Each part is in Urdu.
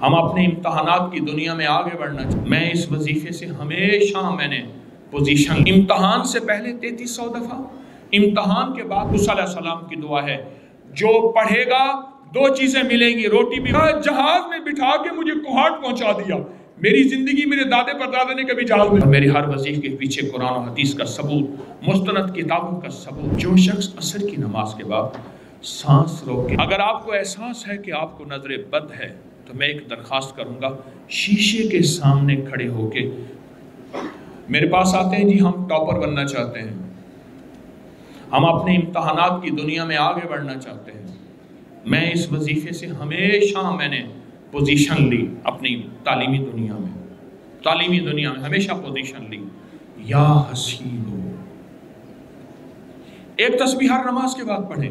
ہم اپنے امتحانات کی دنیا میں آگے بڑھنا چاہتے. میں اس وظیفے سے ہمیشہ میں نے پوزیشن امتحان سے پہلے 3300 دفعہ، امتحان کے بعد موسیٰ علیہ السلام کی دعا ہے، جو پڑھے گا دو چیزیں ملیں گی، روٹی بھی. جہاز میں بٹھا کے مجھے کوہاٹ پہنچا دیا. میری زندگی میرے دادے پردادے نے کبھی جہاز میں. میری ہر وظیفے کے پیچھے قرآن و حدیث کا ثبوت، مستند کتابوں کا ثبوت. جو شخص عصر کی نماز کے بعد سانس روکے، اگر آپ کو احساس ہے کہ آپ کو نظر بد ہے تو میں ایک درخواست کروں گا، شیشے کے سامنے کھڑے ہو کے میرے پاس آتے ہیں، جی ہم ٹاپر بننا چاہتے ہیں، ہم اپنے امتحانات کی دنیا میں آگے بڑھنا چاہتے ہیں. میں اس وظیفے سے ہمیشہ میں نے پوزیشن لی اپنی تعلیمی دنیا میں ہمیشہ پوزیشن لی. یا حسیبو، ایک تسبیح ہر نماز کے بعد پڑھیں.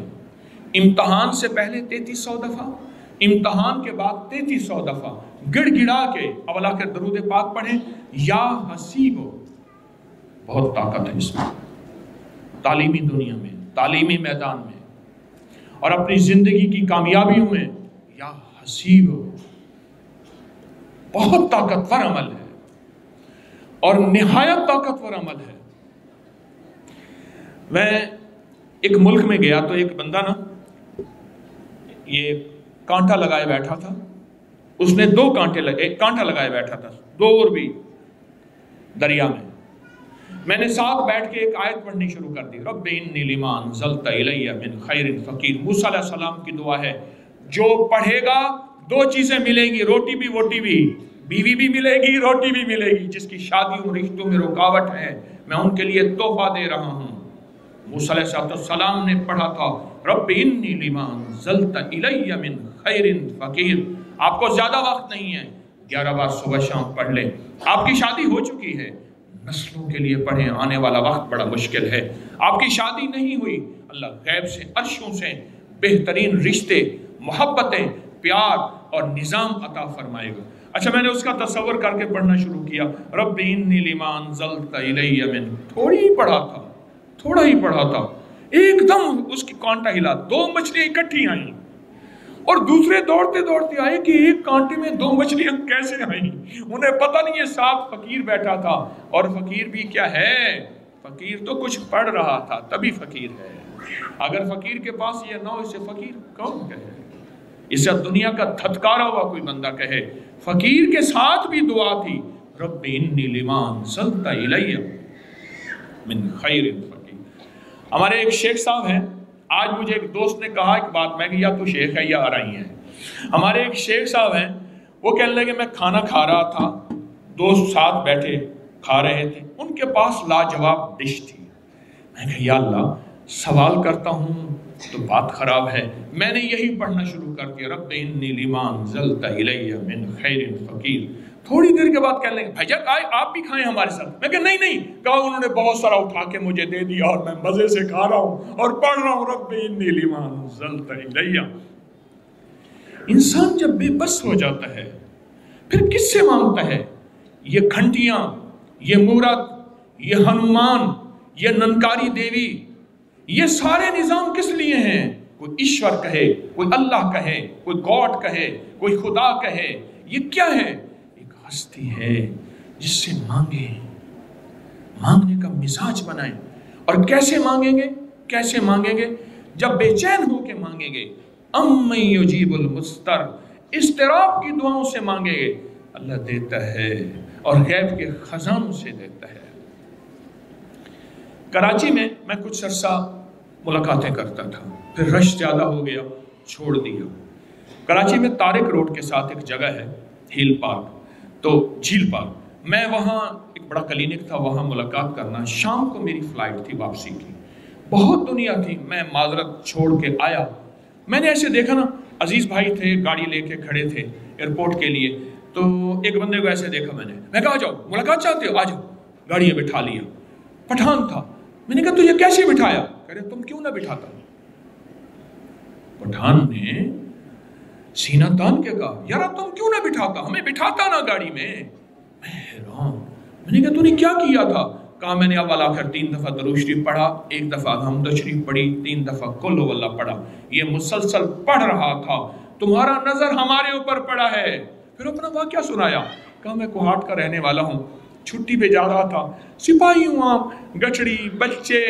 امتحان سے پہلے 3300 دفعہ، امتحان کے بعد 3300 دفعہ گڑ گڑا کے اولا کے درود پاک پڑھیں. یا حسیبو، بہت طاقت ہے اس میں، تعلیمی دنیا میں، تعلیمی میدان میں اور اپنی زندگی کی کامیابیوں میں. یا حسیبو بہت طاقتور عمل ہے اور نہایت طاقتور عمل ہے. میں ایک ملک میں گیا تو ایک بندہ نا یہ کانٹا لگائے بیٹھا تھا، اس نے ایک کانٹا لگائے بیٹھا تھا، دو اور بھی دریا میں. میں نے ساتھ بیٹھ کے ایک آیت پڑھنی شروع کر دی، رب انی لما انزلت الی من خیر فقیر. موسیٰ علیہ السلام کی دعا ہے، جو پڑھے گا دو چیزیں ملیں گی، روٹی بھی ووٹی بھی، بیوی بھی ملے گی، روٹی بھی ملے گی. جس کی شادیوں رشتوں میں رکاوٹ ہے میں ان کے لیے تحفہ دے رہا ہوں. موسیٰ علیہ السلام نے پڑھا تھا، رب انی لما انزلت الی من خیر فقیر. آپ کو زیادہ وقت نہیں ہے، 11 بار صبح شام پڑھ لیں. آپ کی شادی ہو چکی ہے، نسلوں کے لیے پڑھیں، آنے والا وقت بڑا مشکل ہے. آپ کی شادی نہیں ہوئی، اللہ غیب سے عرشوں سے بہترین رشتے، محبتیں، پیار اور نظام عطا فرمائے گا. اچھا، میں نے اس کا تصور کر کے پڑھنا شروع کیا، رب انی لما انزلت الی من، تھوڑا ہی پڑھا تھا، ایک دم اس کی کانٹا ہلا، 2 مچھلیاں اکٹھی آئیں اور دوسرے دوڑتے آئے کہ ایک کانٹے میں 2 مچھلیاں کیسے آئیں. انہیں پتہ نہیں ہے، ساتھ فقیر بیٹھا تھا. اور فقیر بھی کیا ہے، فقیر تو کچھ پڑھ رہا تھا تبھی فقیر ہے. اگر فقیر کے پاس یہ نہ ہو، اسے فقیر کون کہے؟ اسے دنیا کا دھتکارا ہوا کوئی بندہ کہے. فقیر کے ساتھ بھی دعا تھی، رب انی لما انزلت الی من خیر فقیر. ہمارے ایک شیخ صاحب ہیں، آج مجھے ایک دوست نے کہا ایک بات، میں کہ یا تو شیخ ہے یا آرائی ہیں. ہمارے ایک شیخ صاحب ہیں، وہ کہنے لگے میں کھانا کھا رہا تھا، دوست ساتھ بیٹھے کھا رہے تھے، ان کے پاس لاجواب ڈش تھی. میں کہا یا اللہ، سوال کرتا ہوں تو بات خراب ہے. میں نے یہی پڑھنا شروع کر دیا، رب انی لما انزلت الی من خیر فقیر. تھوڑی دیر کے بعد کہنے لگے بھائی جان آپ بھی کھائیں ہمارے ساتھ. میں کہا نہیں. کہا انہوں نے بہت سارا اٹھا کے مجھے دے دیا اور میں مزے سے کھا رہا ہوں اور پڑھ رہا ہوں، رب انی لما انزلت الی. انسان جب بے بس ہو جاتا ہے پھر کس سے مانگتا ہے؟ یہ گھنٹیاں، یہ مورت، یہ ہنومان، یہ ننکاری دیوی، یہ سارے نظام کس لیے ہیں؟ کوئی ایشور کہے، کوئی اللہ کہے، کوئی گاڈ کہے، کوئی خدا کہے. یہ کیا ہے؟ ایک ہستی ہے جس سے مانگنے کا مزاج بنائیں. اور کیسے مانگیں گے؟ جب بے چین ہو کے مانگیں گے. امن یجیب المضطر، اضطراب کی دعاؤں سے مانگیں گے. اللہ دیتا ہے اور غیب کے خزانوں سے دیتا ہے. کراچی میں کچھ عرصہ ملاقاتیں کرتا تھا، پھر رش زیادہ ہو گیا، چھوڑ دیا. کراچی میں طارق روڈ کے ساتھ ایک جگہ ہے ہیل پارک، تو جھیل پارک. میں وہاں ایک بڑا کلینک تھا، وہاں ملاقات کرنا. شام کو میری فلائٹ تھی واپسی کی، بہت دنیا تھی. میں معذرت چھوڑ کے آیا. میں نے ایسے دیکھا نا، عزیز بھائی تھے، گاڑی لے کے کھڑے تھے ایئرپورٹ کے لیے. تو ایک بندے کو ایسے دیکھا میں کہا جاؤ ملاقات چاہتے ہو، آ جاؤ. گاڑی میں بٹھا لیا. پٹھان تھا. میں نے کہا تجھے کیسے بٹھایا؟ کہہ رہے تم کیوں نہ بٹھاتا. پٹھان نے سینہ تان کے کہا یار تم کیوں نہ بٹھاتا، ہمیں بٹھاتا نا گاڑی میں. میں حیران. میں نے کہا تو نے کیا کیا تھا؟ کہا میں نے اول آخر 3 دفعہ درود شریف پڑھا، 1 دفعہ حمد شریف پڑھی، 3 دفعہ قل واللہ پڑھا. یہ مسلسل پڑھ رہا تھا. تمہارا نظر ہمارے اوپر پڑا ہے، پھر اپنا واقعہ سنایا، کہا میں کوہاٹ کا رہنے والا ہوں، چھٹی پہ جا رہا تھا، سپاہی ہوں، گچڑی بچے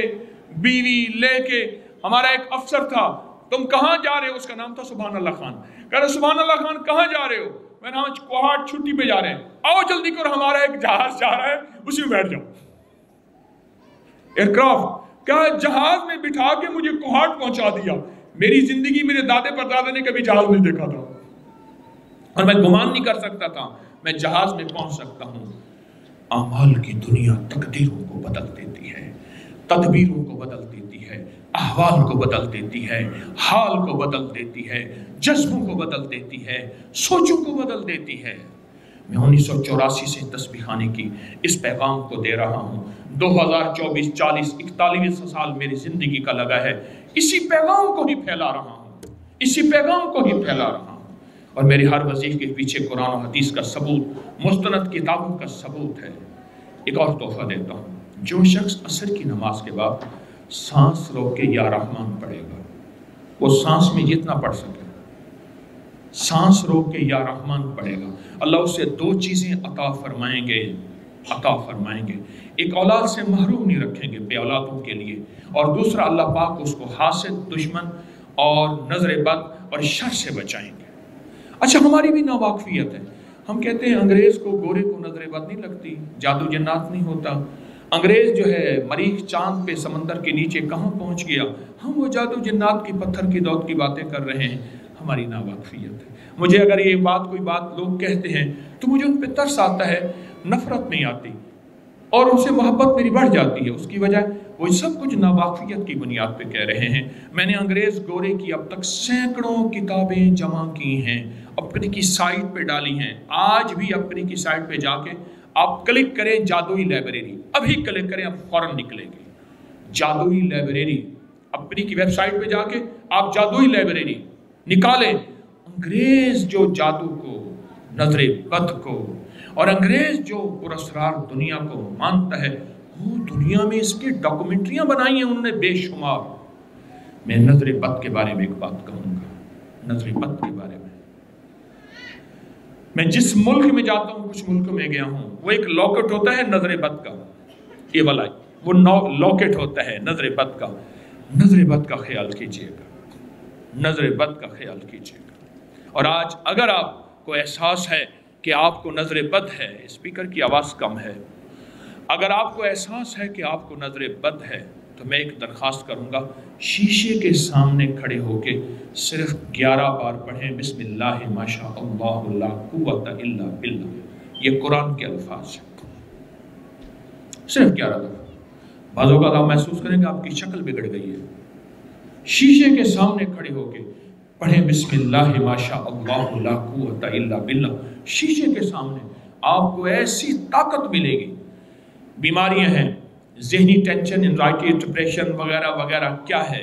بیوی لے کے، ہمارا ایک افسر تھا، تم کہاں جا رہے ہو؟ اس کا نام تھا سبحان اللہ خان۔ کہہ رہے سبحان اللہ خان کہاں جا رہے ہو؟ میں نے کوہاٹ چھٹی پہ جا رہے ہیں، آؤ جلدی کرو، ہمارا ایک جہاز جا رہا ہے، اسی میں بیٹھ جاؤ۔ ایئرکرافٹ، کیا جہاز میں بٹھا کے مجھے کوہاٹ پہنچا دیا۔ میری زندگی میرے دادے پر دادے نے کبھی جہاز نہیں دیکھا تھا، اور میں گمان نہیں کر سکتا تھا میں جہاز میں پہنچ سکتا ہوں۔ اعمال کی دنیا تقدیروں کو بدل دیتی ہے، تدبیروں کو بدل دیتی ہے، احوال کو بدل دیتی ہے، حال کو بدل دیتی ہے، جذبوں کو بدل دیتی ہے، سوچوں کو بدل دیتی ہے۔ میں 1984 سے تسبیح خانے کی اس پیغام کو دے رہا ہوں، 2024 40 41 سال میری زندگی کا لگا ہے، اسی پیغام کو ہی پھیلا رہا ہوں، اسی پیغام کو ہی پھیلا رہا ہوں۔ اور میرے ہر وظیفے کے پیچھے قرآن و حدیث کا ثبوت، مستند کتابوں کا ثبوت ہے۔ ایک اور تحفہ دیتا ہوں، جو شخص عصر کی نماز کے بعد سانس روک کے یا رحمان پڑھے گا، وہ سانس میں جتنا پڑھ سکے، سانس روک کے یا رحمان پڑھے گا، اللہ اسے دو چیزیں عطا فرمائیں گے، عطا فرمائیں گے۔ ایک اولاد سے محروم نہیں رکھیں گے بے اولادوں کے لیے، اور دوسرا اللہ پاک اس کو حاسد، دشمن اور نظر بد اور شر سے بچائیں گے۔ اچھا، ہماری بھی ناواقفیت ہے، ہم کہتے ہیں انگریز کو گورے کو نظر بد نہیں لگتی، جادو جنات نہیں ہوتا، انگریز جو ہے مریخ چاند پہ سمندر کے نیچے کہاں پہنچ گیا، ہم وہ جادو جنات کی پتھر کی دود کی باتیں کر رہے ہیں۔ ہماری ناواقفیت ہے۔ مجھے اگر یہ کوئی بات لوگ کہتے ہیں تو مجھے ان پہ ترس آتا ہے، نفرت نہیں آتی، اور ان سے محبت میری بڑھ جاتی ہے۔ اس کی وجہ وہ سب کچھ ناواقفیت کی بنیاد پہ کہہ رہے ہیں۔ میں نے انگریز گورے کی اب تک سینکڑوں کتابیں جمع کی ہیں، اپنی کی سائٹ پہ ڈالی ہیں۔ آج بھی اپنی کی سائٹ پہ جا کے آپ کلک کریں جادوئی لائبریری، ابھی کلک کریں، اب فوراً نکلے گی جادوئی لائبریری۔ اپنی کی ویب سائٹ پہ جا کے آپ جادوئی لائبریری نکالیں۔ انگریز جو جادو کو، نظر بد کو، اور انگریز جو پراسرار دنیا کو مانتا ہے، وہ دنیا میں اس کی ڈاکومنٹریاں بنائی ہیں انہوں نے بے شمار۔ میں نظر بد کے بارے میں ایک بات کہوں گا، نظر بد کے بارے میں۔ میں جس ملک میں جاتا ہوں، کچھ ملکوں میں گیا ہوں، وہ ایک لاکٹ ہوتا ہے نظر بد کا، یہ والا وہ لاکٹ ہوتا ہے نظر بد کا۔ نظر بد کا خیال کیجئے گا، نظر بد کا خیال کیجئے گا۔ اور آج اگر آپ کو احساس ہے کہ آپ کو نظر بد ہے، اسپیکر کی آواز کم ہے، اگر آپ کو احساس ہے کہ آپ کو نظر بد ہے، تو میں ایک درخواست کروں گا، شیشے کے سامنے کھڑے ہو کے صرف 11 بار پڑھیں بسم اللہ ما شاء اللہ لا قوت الا باللہ۔ یہ قرآن کے الفاظ ہیں، صرف 11 دفعہ۔ بعض اوقات آپ محسوس کریں گے آپ کی شکل بگڑ گئی ہے، شیشے کے سامنے کھڑے ہو کے پڑھیں بسم اللہ ما شاء اللہ لا قوت الا باللہ۔ شیشے کے سامنے آپ کو ایسی طاقت ملے گی۔ بیماریاں ہیں، ذہنی ٹینشن، انزائٹی، ڈپریشن وغیرہ وغیرہ کیا ہے،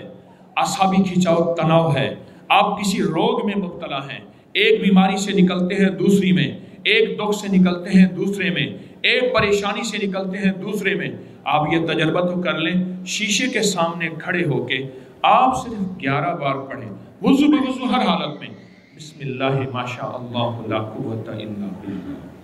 اعصابی کھینچاؤ، تناؤ ہے، آپ کسی روگ میں مبتلا ہیں، ایک بیماری سے نکلتے ہیں دوسری میں، ایک دکھ سے نکلتے ہیں دوسرے میں، ایک پریشانی سے نکلتے ہیں دوسرے میں۔ آپ یہ تجربہ تو کر لیں، شیشے کے سامنے کھڑے ہو کے آپ صرف 11 بار پڑھیں، وضو بوضو ہر حالت میں، بسم اللہ ما شاء اللہ لا قوت الا باللہ۔